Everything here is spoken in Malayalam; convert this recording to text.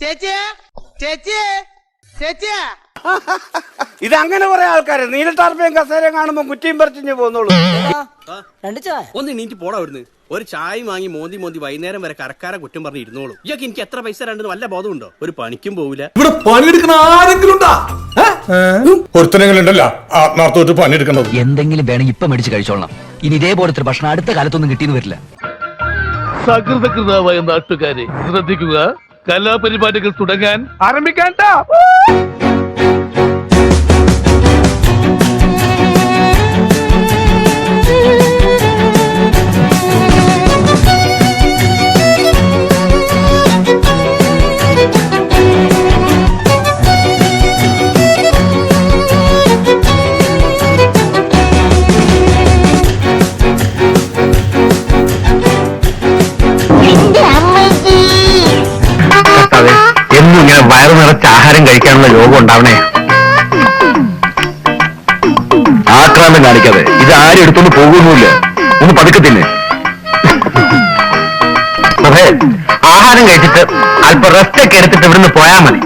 ചേച്ചിയെ ചേച്ചിയെ ചേച്ചിയെ ഇതങ്ങനെ കുറെ ആൾക്കാര് നീലട്ടാർപ്പയും കസേരയും കാണുമ്പോ കുറ്റിയും പറിച്ചു പോന്നോളൂ. രണ്ട് ചായ ഒന്ന് നീറ്റ് പോടാ അവിടുന്ന്. ഒരു ചായ വാങ്ങി മോന്തി മോന്തി വൈകുന്നേരം വരെ കരക്കാരെ കുറ്റം പറഞ്ഞ് ഇരുന്നോളൂ. ഇയാൾക്ക് എനിക്ക് എത്ര പൈസ രണ്ടെന്ന് വല്ല ബോധമുണ്ടോ? ഒരു പണിക്കും പോവില്ല. ഇവിടെ പണിയെടുക്കുന്ന ആരെങ്കിലും ഉണ്ടാ? ഒരുത്തനെങ്കിലും ഉണ്ടല്ലോ ആത്മാർത്ഥമായിട്ട് പണിയെടുക്കുന്നത്. എന്തെങ്കിലും വേണമെങ്കിൽ ഇപ്പൊ മേടിച്ച് കഴിച്ചോളണം. ഇനി ഇതേപോലത്തെ ഭക്ഷണം അടുത്ത കാലത്തൊന്നും കിട്ടിയെന്ന് വരില്ല. സകൃതകൃതമായ നാട്ടുകാരെ ശ്രദ്ധിക്കുക, കലാപരിപാടികൾ തുടങ്ങാൻ ആരംഭിക്കാൻ. എന്നും ഇങ്ങനെ വയറു നിറച്ച് ആഹാരം കഴിക്കാനുള്ള യോഗം ഉണ്ടാവണേ. ആക്രാന്തം കാണിക്കാതെ ഇത് ആരും എടുത്തൊന്നും പോകുന്നില്ല. ഒന്ന് പതുക്കത്തില്ലേ? അതെ, ആഹാരം കഴിച്ചിട്ട് അല്പം റെസ്റ്റ് ഒക്കെ എടുത്തിട്ട് ഇവിടുന്ന് പോയാൽ മതി.